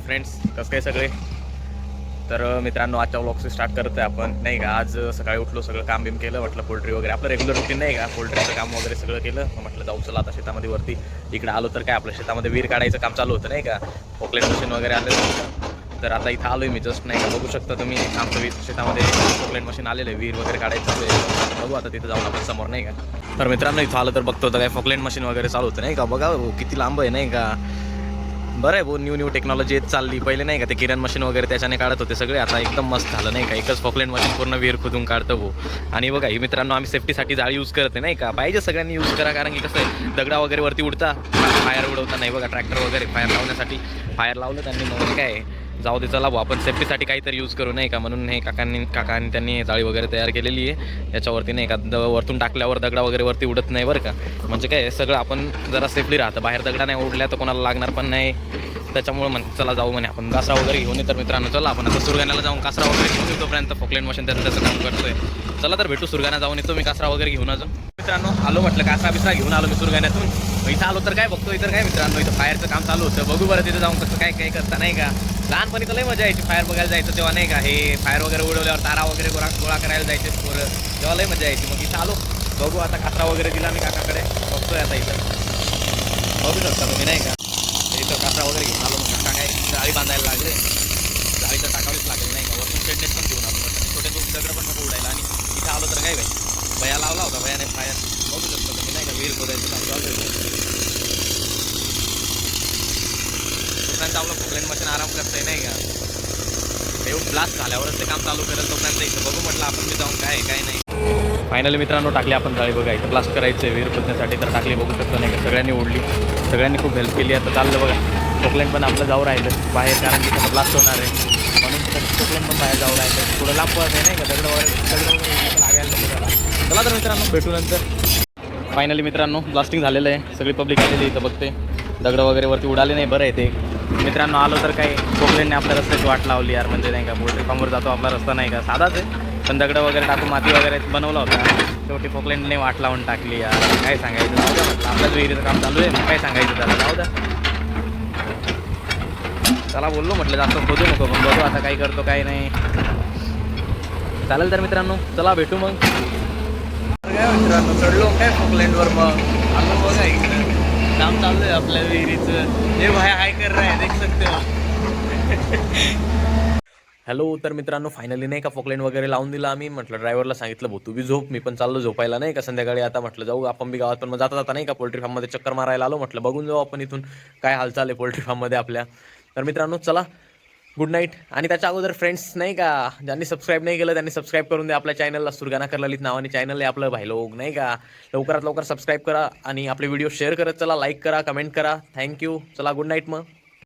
Friends, कसं काय सगळे. तर मित्रांनो, आजच्या व्लॉगचं स्टार्ट करतोय आपण नाही का. आज सकाळी उठलो, सगळं काम बिम केलं, म्हटलं पोल्ट्री वगैरे आपलं रेग्युलर रुटीन नाही का, पोल्ट्रीचं काम वगैरे सगळं केलं. म्हटलं जाऊ चला आता शेतामध्ये वरती. इकडे आलो तर काय आपल्या शेतामध्ये विहीर काढायचं काम चालू होतं नाही का, पोकलेट मशीन वगैरे आलं. तर आता इथं आलोय मी जस्ट नाही का, बघू शकता तुम्ही आमचं शेतामध्ये पोकलेट मशीन आलेलं आहे, विहीर वगैरे काढायचं चालू आहे. बघू आता तिथं जाऊन आपण समोर नाही का. तर मित्रांनो, इथं आलं तर बघतो तर काय पोकलेट मशीन वगैरे चालू होतं नाही का. बघा किती लांब आहे नाही का. बरं आहे भाऊ, न्यू टेक्नॉलॉजी येत चालली. पहिले नाही का ते किरण मशीन वगैरे त्याच्याने काढत होते सगळे, आता एकदम मस्त झालं नाही का. एकच फॉकलँड मशीन पूर्ण विहीर खोदून काढतं भाऊ. आणि बघा ही मित्रांनो, आम्ही सेफ्टीसाठी जाळी यूज करते नाही का. पाहिजे सगळ्यांनी यूज करा, कारण की कसं आहे दगडा वगैरे वरती उडता, फायर उडवता नाही बघा. ट्रॅक्टर वगैरे फायर लावण्यासाठी फायर लावलं त्यांनी, मग काय जाऊ दे चला भाऊ आपण सेफ्टीसाठी काहीतरी यूज करू नाही का. म्हणून हे काकांनी त्यांनी जाळी वगैरे तयार केलेली आहे. याच्यावरती नाही का वरतून टाकल्यावर दगडा वगैरे वरती उडत नाही बरं का. म्हणजे काय सगळं आपण जरा सेफली राहतं. बाहेर दगडा नाही उडल्या तर कोणाला लागणार पण नाही. त्याच्यामुळे म्हणते चला जाऊ म्हणे आपण कासरा वगैरे घेऊन ये. तर मित्रांनो चला आपण आता सुरगाण्याला जाऊन कासरा वगैरे घेऊन येतो. तोपर्यंत फोकलँड मशीन त्याचं काम करतोय. चला तर भेटू सुरगाणा जाऊन येतो मी कासरा वगैरे घेऊन. अजून मित्रांनो आलो म्हटलं कासरा बिसरा घेऊन आलो मी सुरगाण्यातून. इथं आलो तर काय बघतो इतर काय मित्रांनो, इथं फायरचं काम चालू होतं. बघू बरं तिथं जाऊन कसं काय काय करता नाही का. लहानपणी तर लय मजा यायची फायर बघायला जायचं तेव्हा नाही का. हे फायर वगैरे उडवल्यावर तारा वगैरे गोळा करायला जायचे पोरं, तेव्हा लय मजा यायची. मग इथं आलो, बघू आता कासरा वगैरे दिला मी काकाकडे. बघतोय आता इथं, बघू शकता तुम्ही नाही का. इथं कासरा वगैरे घेऊन आलो. मग काका काय जाळी बांधायला लागले. जाळी तर टाकावीच लागेल नाही का. वरतून शेडनेट पण घेऊन आलो, छोटे दगड पण नको उडायला. आणि इथं आलो तर काय भया लावला होता, भयाने फायर बघू शकतो तुम्ही नाही का. विहीर खोदायचं काम चालू आहे. आपलं फोकलँड मशीन आराम करतंय नाही का. येऊन ब्लास्ट झाल्यावरच ते काम चालू करेल. तोपर्यंत इथं बघू म्हटलं आपण मी जाऊन काय काय नाही. फायनली मित्रांनो टाकली आपण जाळी बघा. इथं ब्लास्ट करायचं विहीर खोदण्यासाठी तर टाकली, बघू शकतो नाही का. सगळ्यांनी ओढली, सगळ्यांनी खूप हेल्प केली. आता चाललं बघा फोकलँड पण आपलं जाऊ राहिलं बाहेर, कारण की त्याचं ब्लास्ट होणार आहे म्हणून फोकलँड पण बाहेर जाऊ राहिलं. थोडं लांब आहे नाही का, दगड वगैरे लागायला नको त्याला. चला तर मित्रांनो भेटू नंतर. फायनली मित्रांनो ब्लास्टिंग झालेलं आहे, सगळी पब्लिक आलेली इथं बघते. दगड वगैरे वरती उडाले नाही, बरं आहे ते. मित्रांनो आलो तर काही पोकलेंडने आपल्या रस्त्याची वाट लावली यार. म्हणजे नाही का पोल्ट्री फार्मवर जातो आपला रस्ता नाही का, साधाच आहे पण दगडं वगैरे टाकून माती वगैरे बनवला होता. शेवटी पोकलेंडने वाट लावून टाकली यार. काय सांगायचं, जाऊ द्या म्हटलं आपल्याच विहिरीचं काम चालू आहे, काय सांगायचं त्याला, जाऊ द्या. चला बोललो म्हटलं जास्त खोदू नको, पण बघू आता काही करतो काही नाही. चालेल तर मित्रांनो चला भेटू मग. काय मित्रांनो चढलो काय फोकलँडवर, मग आलो बघा इकडं काम चालू आहे आपल्या विहिरीचं. हे भाई हाय कर रहा है, देख सकते हो. हॅलो. तर मित्रांनो फायनली नाही का फोकलँड वगैरे लावून दिला आम्ही. म्हटलं ड्रायव्हरला सांगितलं भाऊ तू बी झोप, मी पण चाललो झोपायला नाही का. संध्याकाळी आता म्हटलं जाऊ आपण बी गावात. पण मग जाता जाता नाही का पोल्ट्री फार्ममध्ये चक्कर मारायला आलो. म्हटलं बघून जाऊ आपण इथून काय हालचाल आहे पोल्ट्री फार्ममध्ये आपल्या. तर मित्रांनो चला गुड नाईट. आणि त्याच्या अगोदर फ्रेंड्स नाही का, ज्यांनी सबस्क्राईब नाही केलं त्यांनी सबस्क्राईब करून द्या आपल्या चॅनलला. सुरगाणा ललित नावाने चॅनल आहे आपलं भाई लोक नाही का. लवकरात लवकर सबस्क्राईब करा आणि आपले व्हिडिओ शेअर करत चला, लाईक करा, कमेंट करा. थँक्यू. चला गुड नाईट मग.